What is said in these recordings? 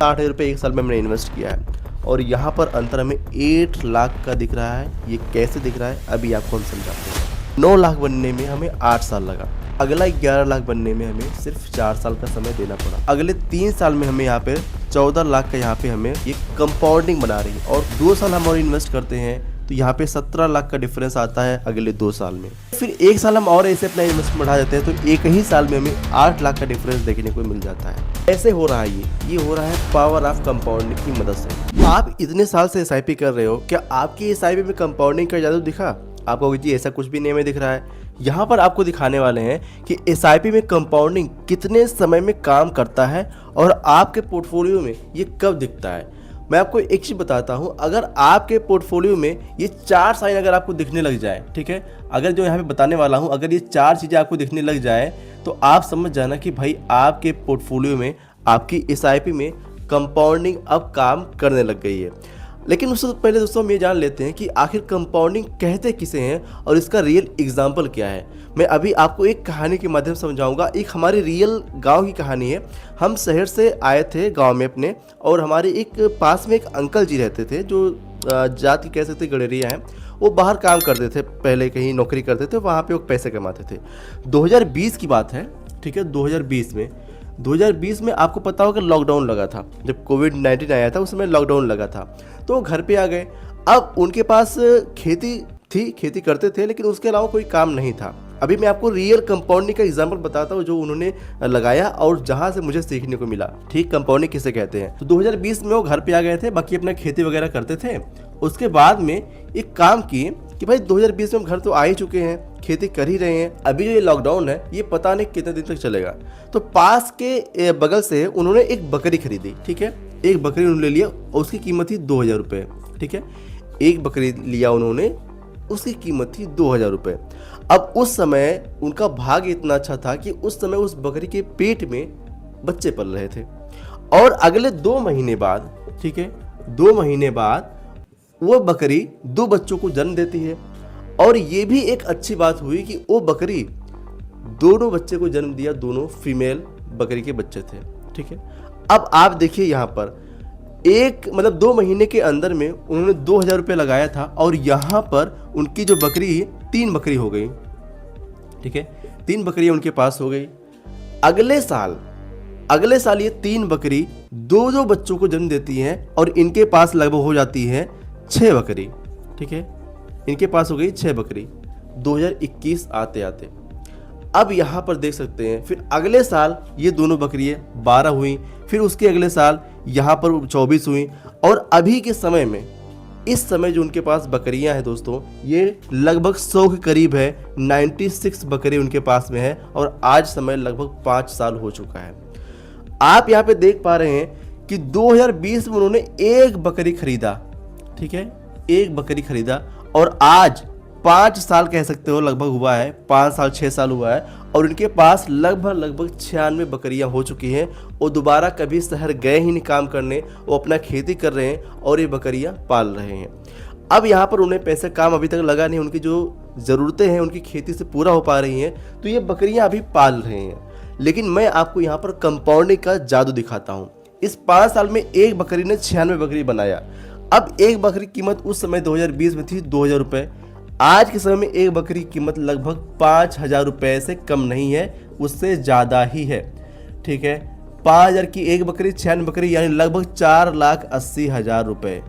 60,000 रुपये एक साल में हमने इन्वेस्ट किया है और यहाँ पर अंतर हमें 8 लाख का दिख रहा है। ये कैसे दिख रहा है अभी आपको हम समझाते हैं। 9 लाख बनने में हमें 8 साल लगा, अगला 11 लाख बनने में हमें सिर्फ 4 साल का समय देना पड़ा। अगले 3 साल में हमें यहाँ पे 14 लाख का यहाँ पे हमें ये कंपाउंडिंग बना रही है और 2 साल हम और इन्वेस्ट करते हैं तो यहाँ पे 17 लाख का डिफरेंस आता है अगले 2 साल में। फिर 1 साल हम और ऐसे अपना इन्वेस्टमेंट बढ़ा देते हैं तो एक ही साल में हमें 8 लाख का डिफरेंस देखने को मिल जाता है। ऐसे हो रहा है ये हो रहा है पावर ऑफ कंपाउंडिंग की मदद से। आप इतने साल से एसआईपी कर रहे हो, क्या आपकी एसआईपी में कंपाउंडिंग का जादू दिखा? आपको जी ऐसा कुछ भी नहीं में दिख रहा है। यहाँ पर आपको दिखाने वाले हैं कि एसआईपी में कंपाउंडिंग कितने समय में काम करता है और आपके पोर्टफोलियो में ये कब दिखता है। मैं आपको एक चीज़ बताता हूँ, अगर आपके पोर्टफोलियो में ये 4 साइन अगर आपको दिखने लग जाए, ठीक है, अगर जो यहाँ पे बताने वाला हूँ अगर ये 4 चीज़ें आपको दिखने लग जाए तो आप समझ जाना कि भाई आपके पोर्टफोलियो में आपकी एसआईपी में कंपाउंडिंग अब काम करने लग गई है। लेकिन उससे पहले दोस्तों हम ये जान लेते हैं कि आखिर कंपाउंडिंग कहते किसे हैं और इसका रियल एग्जाम्पल क्या है। मैं अभी आपको एक कहानी के माध्यम से समझाऊंगा। एक हमारी रियल गांव की कहानी है। हम शहर से आए थे गांव में अपने, और हमारे एक पास में एक अंकल जी रहते थे जो जाति कह सकते गड़ेरिया हैं। वो बाहर काम करते थे, पहले कहीं नौकरी करते थे, वहाँ पे वो पैसे कमाते थे। 2020 की बात है, ठीक है, 2020 में आपको पता होगा लॉकडाउन लगा था। जब कोविड-19 आया था उस समय लॉकडाउन लगा था तो वो घर पे आ गए। अब उनके पास खेती थी, खेती करते थे, लेकिन उसके अलावा कोई काम नहीं था। अभी मैं आपको रियल कंपाउंडिंग का एग्जांपल बताता हूँ जो उन्होंने लगाया और जहाँ से मुझे सीखने को मिला। ठीक, कंपाउंडिंग किसे कहते हैं। तो 2020 में वो घर पे आ गए थे, बाकी अपना खेती वगैरह करते थे। उसके बाद में एक काम किए कि भाई 2020 में हम घर तो आ ही चुके हैं, खेती कर ही रहे हैं, अभी जो ये लॉकडाउन है ये पता नहीं कितने दिन तक चलेगा। तो पास के बगल से उन्होंने एक बकरी खरीदी, ठीक है, एक बकरी उन्होंने लिया और उसकी कीमत थी 2,000 रुपये, ठीक है, एक बकरी लिया उन्होंने, उसकी कीमत थी 2,000 रुपये। अब उस समय उनका भाग्य इतना अच्छा था कि उस समय उस बकरी के पेट में बच्चे पल रहे थे और अगले 2 महीने बाद, ठीक है, 2 महीने बाद वो बकरी 2 बच्चों को जन्म देती है। और ये भी एक अच्छी बात हुई कि वो बकरी दोनों बच्चे को जन्म दिया, दोनों फीमेल बकरी के बच्चे थे, ठीक है। अब आप देखिए यहाँ पर एक मतलब 2 महीने के अंदर में उन्होंने 2,000 रुपये लगाया था और यहाँ पर उनकी जो बकरी 3 बकरी हो गई, ठीक है, 3 बकरियाँ उनके पास हो गई। अगले साल ये 3 बकरी 2 बच्चों को जन्म देती हैं और इनके पास लगभग हो जाती है 6 बकरी, ठीक है, इनके पास हो गई 6 बकरी 2021 आते आते। अब यहाँ पर देख सकते हैं फिर अगले साल ये दोनों बकरियाँ 12 हुई, फिर उसके अगले साल यहाँ पर 24 हुई और अभी के समय में इस समय जो उनके पास बकरियां हैं दोस्तों ये लगभग 100 के करीब है। 96 बकरी उनके पास में है और आज समय लगभग 5 साल हो चुका है। आप यहाँ पे देख पा रहे हैं कि 2020 में उन्होंने एक बकरी खरीदा, ठीक है, एक बकरी खरीदा और आज 5 साल कह सकते हो लगभग हुआ है, 5 साल 6 साल हुआ है और उनके पास लगभग 96 बकरियां हो चुकी हैं। वो दोबारा कभी शहर गए ही नहीं काम करने, वो अपना खेती कर रहे हैं और ये बकरियां पाल रहे हैं। अब यहाँ पर उन्हें पैसे काम अभी तक लगा नहीं, उनकी जो ज़रूरतें हैं उनकी खेती से पूरा हो पा रही हैं, तो ये बकरियां अभी पाल रहे हैं। लेकिन मैं आपको यहाँ पर कंपाउंडिंग का जादू दिखाता हूँ। इस 5 साल में एक बकरी ने 96 बकरी बनाया। अब एक बकरी की कीमत उस समय 2020 में थी 2,000 रुपये, आज के समय में एक बकरी की कीमत लगभग 5,000 रुपये से कम नहीं है, उससे ज़्यादा ही है, ठीक है। 5,000 की एक बकरी, 96 बकरी यानी लगभग 4,80,000 रुपये,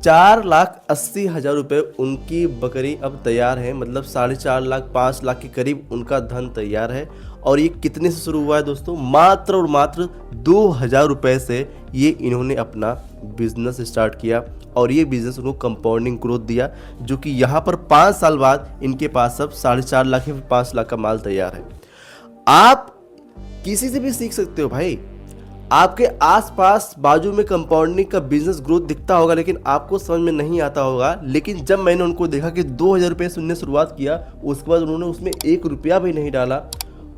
4,80,000 रुपये उनकी बकरी अब तैयार है। मतलब 4.5 लाख 5 लाख के करीब उनका धन तैयार है। और ये कितने से शुरू हुआ है दोस्तों? मात्र और मात्र 2,000 रुपये से ये इन्होंने अपना बिजनेस स्टार्ट किया और ये बिजनेस उनको कंपाउंडिंग ग्रोथ दिया, जो कि यहाँ पर 5 साल बाद इनके पास अब 4.5 लाख या 5 लाख का माल तैयार है। आप किसी से भी सीख सकते हो भाई। आपके आसपास बाजू में कंपाउंडिंग का बिजनेस ग्रोथ दिखता होगा लेकिन आपको समझ में नहीं आता होगा। लेकिन जब मैंने उनको देखा कि 2,000 रुपये से उन्होंने शुरुआत किया, उसके बाद उन्होंने उसमें 1 रुपया भी नहीं डाला।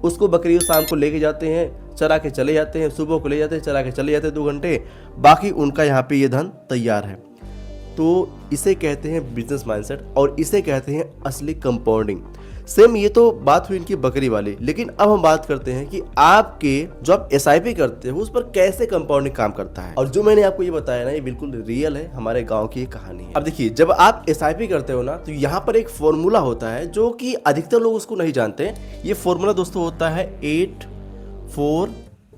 उसको बकरियों शाम को लेके जाते हैं, चरा के चले जाते हैं, सुबह को ले जाते हैं, चरा के चले जाते हैं 2 घंटे, बाकी उनका यहाँ पे ये धन तैयार है। तो इसे कहते हैं बिजनेस माइंडसेट और इसे कहते हैं असली कंपाउंडिंग। सेम ये तो बात हुई इनकी बकरी वाली, लेकिन अब हम बात करते हैं कि आपके जो आप एसआईपी करते हो उस पर कैसे कंपाउंडिंग काम करता है। और जो मैंने आपको ये बताया ना, ये बिल्कुल रियल है, हमारे गांव की कहानी है। अब देखिए, जब आप एसआईपी करते हो ना, तो यहाँ पर एक फॉर्मूला होता है जो कि अधिकतर लोग उसको नहीं जानते। ये फॉर्मूला दोस्तों होता है 8 4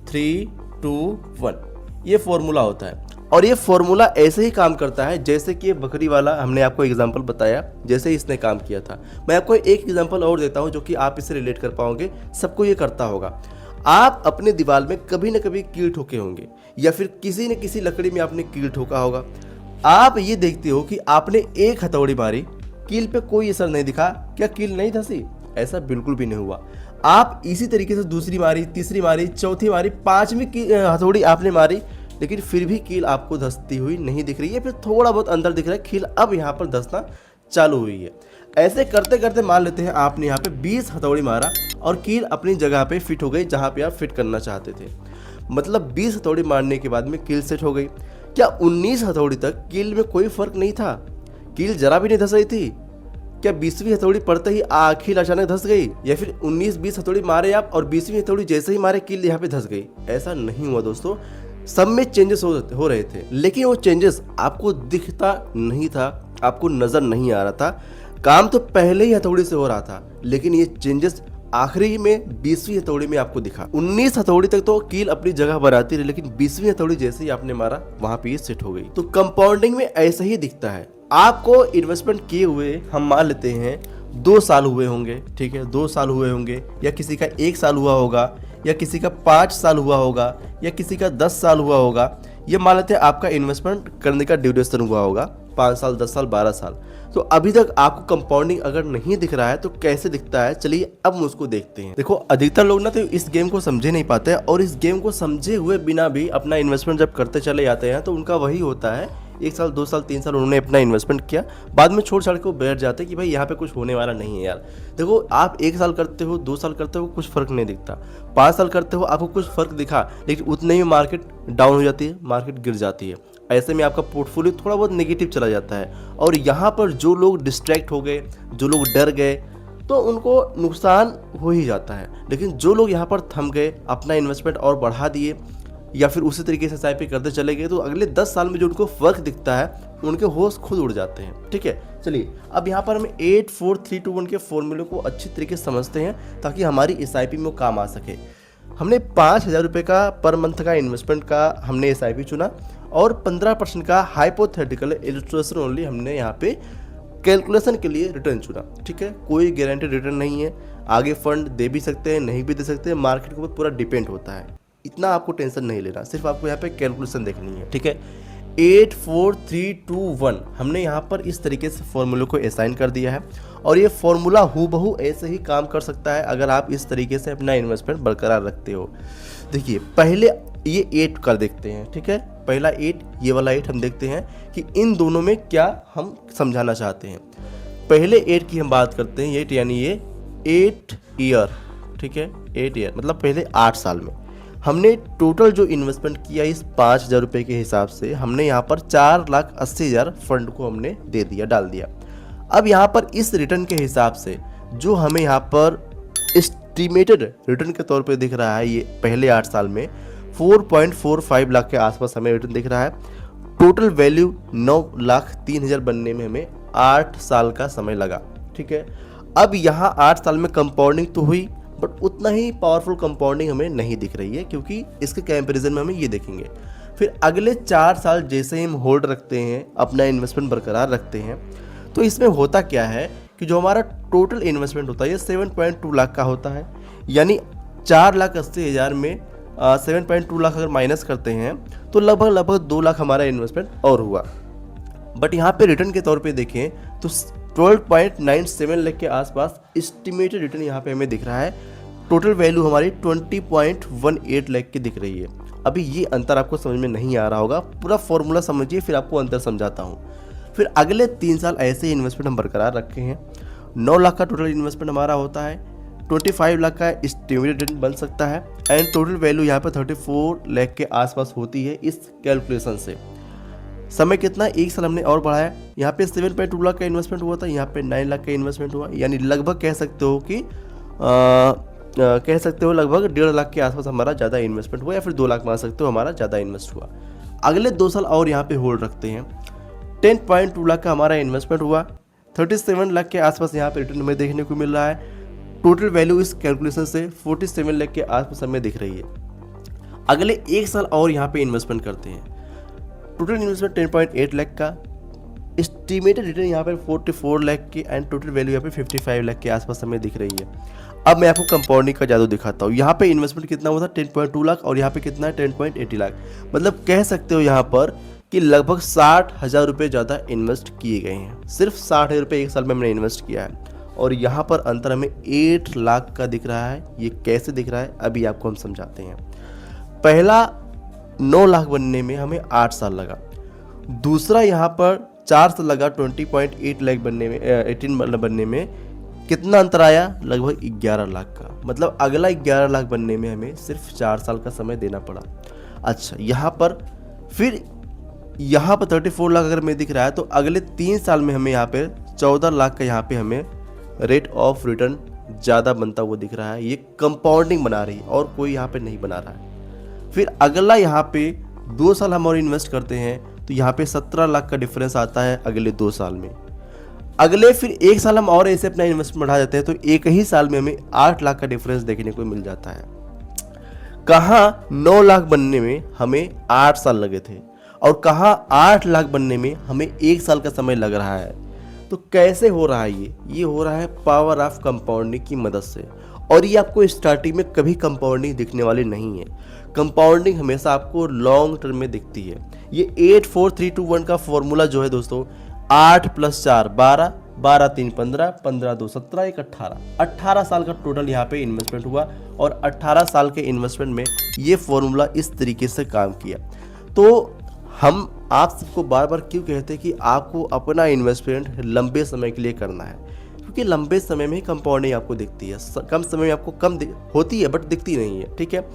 3 2 1। ये फॉर्मूला होता है और ये फॉर्मूला ऐसे ही काम करता है जैसे कि ये बकरी वाला हमने आपको एग्जांपल बताया, जैसे इसने काम किया था। मैं आपको एक एग्जांपल और देता हूं जो कि आप इसे रिलेट कर पाओगे। सबको ये करता होगा। आप अपने दीवार में कभी न कभी कील ठोके होंगे या फिर किसी न किसी लकड़ी में आपने कील ठोका होगा। आप ये देखते हो कि आपने एक हथौड़ी मारी, कील पे कोई असर नहीं दिखा, क्या कील नहीं धंसी? ऐसा बिल्कुल भी नहीं हुआ। आप इसी तरीके से दूसरी मारी, तीसरी मारी, चौथी मारी, पांचवी हथौड़ी आपने मारी, लेकिन फिर भी कील आपको धंसती हुई नहीं दिख रही है। फिर थोड़ा बहुत अंदर दिख रहा है, कील अब यहाँ पर धंसना चालू हुई है। ऐसे करते करते मान लेते हैं आपने यहाँ पे 20 हथौड़ी मारा और कील अपनी जगह पे फिट हो गई जहाँ पे आप फिट करना चाहते थे। मतलब 20 हथौड़ी मारने के बाद में कील सेट हो गई। क्या 19 हथौड़ी तक कील में कोई फर्क नहीं था? कील जरा भी नहीं धंस रही थी? क्या 20वीं हथौड़ी पड़ते ही कील अचानक धंस गई? या फिर 19-20 हथौड़ी मारे आप और 20वीं हथौड़ी जैसे ही मारे कील यहाँ पे धंस गई? ऐसा नहीं हुआ दोस्तों। सब में चेंजेस हो रहे थे, लेकिन वो चेंजेस आपको दिखता नहीं था, आपको नजर नहीं आ रहा था। काम तो पहले ही हथौड़ी से हो रहा था, लेकिन ये चेंजेस आखिरी में 20वीं हथौड़ी में आपको दिखा। 19 हथौड़ी तक तो कील अपनी जगह बनाती रही, लेकिन 20वीं हथौड़ी जैसे ही आपने मारा वहां पे ये सेट हो गई। तो कंपाउंडिंग में ऐसा ही दिखता है। आपको इन्वेस्टमेंट किए हुए हम मान लेते हैं 2 साल हुए होंगे, ठीक है, 2 साल हुए होंगे, या किसी का 1 साल हुआ होगा, या किसी का 5 साल हुआ होगा, या किसी का 10 साल हुआ होगा। ये मान लेते हैं आपका इन्वेस्टमेंट करने का ड्यूरेशन हुआ होगा 5 साल, 10 साल, 12 साल। तो अभी तक आपको कंपाउंडिंग अगर नहीं दिख रहा है तो कैसे दिखता है, चलिए अब हम उसको देखते हैं। देखो, अधिकतर लोग ना तो इस गेम को समझे नहीं पाते हैं, और इस गेम को समझे हुए बिना भी अपना इन्वेस्टमेंट जब करते चले जाते हैं तो उनका वही होता है, 1 साल, 2 साल, 3 साल उन्होंने अपना इन्वेस्टमेंट किया, बाद में छोड़ छाड़ के वो बैठ जाते हैं कि भाई यहाँ पे कुछ होने वाला नहीं है यार। देखो, आप 1 साल करते हो, 2 साल करते हो, कुछ फर्क नहीं दिखता। 5 साल करते हो, आपको कुछ फर्क दिखा, लेकिन उतने ही मार्केट डाउन हो जाती है, मार्केट गिर जाती है। ऐसे में आपका पोर्टफोलियो थोड़ा बहुत नेगेटिव चला जाता है, और यहाँ पर जो लोग डिस्ट्रैक्ट हो गए, जो लोग डर गए, तो उनको नुकसान हो ही जाता है। लेकिन जो लोग यहाँ पर थम गए, अपना इन्वेस्टमेंट और बढ़ा दिए, या फिर उसी तरीके से एसआईपी करते चले गए, तो अगले 10 साल में जो उनको फर्क दिखता है, उनके होश खुद उड़ जाते हैं। ठीक है, चलिए अब यहाँ पर हम 8 4 3 2 1 के फॉर्मूले को अच्छी तरीके से समझते हैं ताकि हमारी एसआईपी में वो काम आ सके। हमने 5,000 रुपये का पर मंथ का इन्वेस्टमेंट का हमने एसआईपी चुना, और 15% का हाइपोथेटिकल इलस्ट्रेशन ओनली हमने यहाँ पे कैलकुलेशन के लिए रिटर्न चुना। ठीक है, कोई गारंटेड रिटर्न नहीं है, आगे फंड दे भी सकते हैं, नहीं भी दे सकते हैं, मार्केट के ऊपर पूरा डिपेंड होता है। इतना आपको टेंशन नहीं लेना, सिर्फ आपको यहाँ पे कैलकुलेशन देखनी है। ठीक है, 8 4 3 2 1 हमने यहाँ पर इस तरीके से फॉर्मूले को असाइन कर दिया है, और ये फॉर्मूला हूबहू ऐसे ही काम कर सकता है अगर आप इस तरीके से अपना इन्वेस्टमेंट बरकरार रखते हो। देखिए, पहले ये 8 कर देखते हैं। ठीक है, पहला 8, ये वाला 8 हम देखते हैं कि इन दोनों में क्या हम समझाना चाहते हैं। पहले 8 की हम बात करते हैं, 8 यानी ये 8 ईयर। ठीक है, 8 ईयर मतलब पहले 8 साल में हमने टोटल जो इन्वेस्टमेंट किया इस 5,000 रुपये के हिसाब से, हमने यहाँ पर 4,80,000 फंड को हमने दे दिया, डाल दिया। अब यहाँ पर इस रिटर्न के हिसाब से जो हमें यहाँ पर एस्टिमेटेड रिटर्न के तौर पे दिख रहा है, ये पहले 8 साल में 4.45 लाख के आसपास हमें रिटर्न दिख रहा है। टोटल वैल्यू 9,03,000 बनने में हमें 8 साल का समय लगा। ठीक है, अब यहाँ 8 साल में कंपाउंडिंग तो हुई, बट उतना ही पावरफुल कंपाउंडिंग हमें नहीं दिख रही है, क्योंकि इसके कंपैरिजन में हमें ये देखेंगे। फिर अगले 4 साल जैसे ही हम होल्ड रखते हैं, अपना इन्वेस्टमेंट बरकरार रखते हैं, तो इसमें होता क्या है कि जो हमारा टोटल इन्वेस्टमेंट होता है ये 7.2 लाख का होता है। यानी 4,80,000 में 7.2 लाख अगर माइनस करते हैं तो लगभग 2 लाख हमारा इन्वेस्टमेंट और हुआ। बट यहाँ पे रिटर्न के तौर पे देखें तो 12.97 लाख के आसपास एस्टिमेटेड रिटर्न यहाँ पे हमें दिख रहा है। टोटल वैल्यू हमारी 20.18 लाख की दिख रही है। अभी ये अंतर आपको समझ में नहीं आ रहा होगा, पूरा फॉर्मूला समझिए फिर आपको अंतर समझाता हूँ। फिर अगले 3 साल ऐसे ही इन्वेस्टमेंट हम बरकरार रखे हैं। 9 लाख का टोटल इन्वेस्टमेंट हमारा होता है, 25 लाख का एस्टिमेटेड रिटर्न बन सकता है, एंड टोटल वैल्यू यहाँ पर 34 लाख के आसपास होती है इस कैलकुलेशन से। समय कितना, 1 साल हमने और बढ़ाया। यहाँ पे 7.2 लाख का इन्वेस्टमेंट हुआ था, यहाँ पे 9 लाख का इन्वेस्टमेंट हुआ, यानी लगभग कह सकते हो कि लगभग 1.5 लाख के आसपास हमारा ज़्यादा इन्वेस्टमेंट हुआ, या फिर 2 लाख मान सकते हो हमारा ज़्यादा इन्वेस्ट हुआ। अगले 2 साल और यहाँ पे होल्ड रखते हैं, 10.2 लाख का हमारा इन्वेस्टमेंट हुआ, 37 लाख के आसपास यहाँ पे रिटर्न हमें देखने को मिल रहा है। टोटल वैल्यू इस कैलकुलेशन से 47 लाख के आसपास हमें दिख रही है। अगले 1 साल और यहाँ पे इन्वेस्टमेंट करते हैं, टोटल इन्वेस्टमेंट 10.8 लाख का, एस्टिमेटेड रिटर्न यहाँ पर 44 लाख की, एंड टोटल वैल्यू यहाँ पे 55 लाख के आसपास हमें दिख रही है। अब मैं आपको कंपाउंडिंग का जादू दिखाता हूँ। यहाँ पे इन्वेस्टमेंट कितना हुआ था, 10.2 लाख, और यहाँ पे कितना है, 10.80 लाख। मतलब कह सकते हो यहाँ पर कि लगभग 60,000 रुपये ज़्यादा इन्वेस्ट किए गए हैं। सिर्फ 60,000 रुपये 1 साल में हमने इन्वेस्ट किया है, और यहाँ पर अंतर हमें 8 लाख का दिख रहा है। ये कैसे दिख रहा है अभी आपको हम समझाते हैं। पहला 9 लाख बनने में हमें 8 साल लगा, दूसरा यहाँ पर 4 साल लगा 20.8 लाख बनने में, 18 बनने में कितना अंतर आया, लगभग 11 लाख का। मतलब अगला 11 लाख बनने में हमें सिर्फ 4 साल का समय देना पड़ा। अच्छा, यहाँ पर फिर यहाँ पर 34 लाख अगर हमें दिख रहा है, तो अगले 3 साल में हमें यहाँ पे 14 लाख का यहाँ पे हमें रेट ऑफ रिटर्न ज़्यादा बनता हुआ दिख रहा है। ये कंपाउंडिंग बना रही है और कोई यहाँ पे नहीं बना रहा है। फिर अगला यहाँ पे 2 साल हम और इन्वेस्ट करते हैं, तो यहाँ पे 17 लाख का डिफरेंस आता है अगले 2 साल में। अगले फिर 1 साल हम और ऐसे अपना इन्वेस्टमेंट बढ़ा देते हैं, तो एक ही साल में हमें 8 लाख का डिफरेंस देखने को मिल जाता है। कहाँ 9 लाख बनने में हमें 8 साल लगे थे, और कहाँ 8 लाख बनने में हमें 1 साल का समय लग रहा है। तो कैसे हो रहा है ये हो रहा है पावर ऑफ कंपाउंडिंग की मदद से। और ये आपको स्टार्टिंग में कभी कंपाउंडिंग दिखने वाली नहीं है। कंपाउंडिंग हमेशा आपको लॉन्ग टर्म में दिखती है। ये 8 4 3 2 1 का फॉर्मूला जो है दोस्तों, 8 + 4 12, 12 3 15, 15 2 17, 1 18, 18 साल का टोटल यहाँ पे इन्वेस्टमेंट हुआ, और 18 साल के इन्वेस्टमेंट में ये फॉर्मूला इस तरीके से काम किया। तो हम आप सबको बार बार क्यों कहते हैं कि आपको अपना इन्वेस्टमेंट लंबे समय के लिए करना है, क्योंकि लंबे समय में ही कंपाउंडिंग आपको दिखती है। कम समय में आपको कम होती है, बट दिखती नहीं है। ठीक है,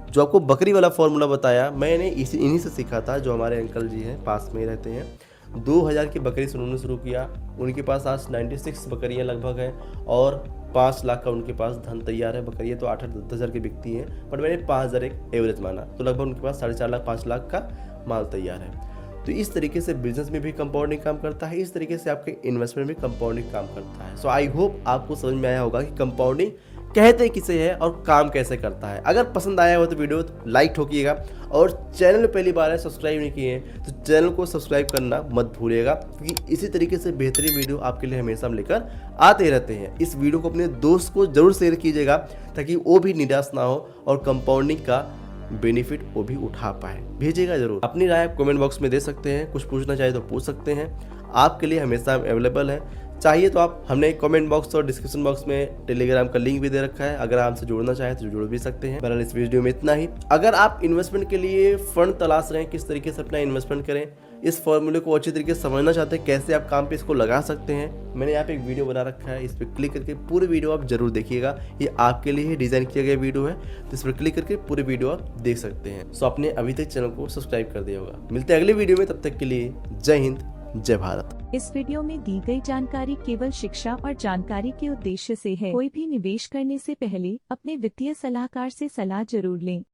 जो आपको बकरी वाला फॉर्मूला बताया मैंने इन्हीं से सीखा था, जो हमारे अंकल जी हैं पास में ही रहते हैं। 2000 की बकरी से उन्होंने शुरू किया, उनके पास आज 96 बकरियाँ लगभग हैं, और 5 लाख का उनके पास धन तैयार है। बकरियाँ तो 8-10 हज़ार की बिकती हैं, बट मैंने 5,000 एक एवरेज माना, तो लगभग उनके पास 4.5 लाख 5 लाख का माल तैयार है। तो इस तरीके से बिजनेस में भी कंपाउंडिंग काम करता है, इस तरीके से आपके इन्वेस्टमेंट में कंपाउंडिंग काम करता है। सो आई होप आपको समझ में आया होगा कि कंपाउंडिंग कहते किसे है और काम कैसे करता है। अगर पसंद आया हो तो वीडियो लाइक ठोकिएगा, और चैनल में पहली बार है सब्सक्राइब नहीं किए हैं तो चैनल को सब्सक्राइब करना मत भूलिएगा, क्योंकि इसी तरीके से बेहतरीन वीडियो आपके लिए हमेशा हम लेकर आते रहते हैं। इस वीडियो को अपने दोस्त को जरूर शेयर कीजिएगा, ताकि वो भी निराश ना हो और कंपाउंडिंग का बेनिफिट वो भी उठा पाए। भेजिएगा जरूर। अपनी राय आप कमेंट बॉक्स में दे सकते हैं, कुछ पूछना चाहे तो पूछ सकते हैं, आपके लिए हमेशा अवेलेबल है। चाहिए तो आप, हमने कमेंट बॉक्स और डिस्क्रिप्शन बॉक्स में टेलीग्राम का लिंक भी दे रखा है, अगर आपसे जुड़ना चाहे तो जुड़ भी सकते हैं। बहरहाल इस वीडियो में इतना ही। अगर आप इन्वेस्टमेंट के लिए फंड तलाश रहे हैं, किस तरीके से अपना इन्वेस्टमेंट करें, इस फॉर्मूले को अच्छी तरीके से समझना चाहते हैं, कैसे आप काम पे इसको लगा सकते हैं, मैंने यहाँ पे एक वीडियो बना रखा है, इस पर क्लिक करके पूरी वीडियो आप जरूर देखिएगा। ये आपके लिए ही डिजाइन किया गया वीडियो है, तो इस पर क्लिक करके पूरी वीडियो आप देख सकते हैं। सो आपने अभी तक चैनल को सब्सक्राइब कर दिया होगा। मिलते हैं अगले वीडियो में, तब तक के लिए जय हिंद, जय भारत। इस वीडियो में दी गई जानकारी केवल शिक्षा और जानकारी के उद्देश्य से है। कोई भी निवेश करने से पहले अपने वित्तीय सलाहकार से सलाह जरूर लें।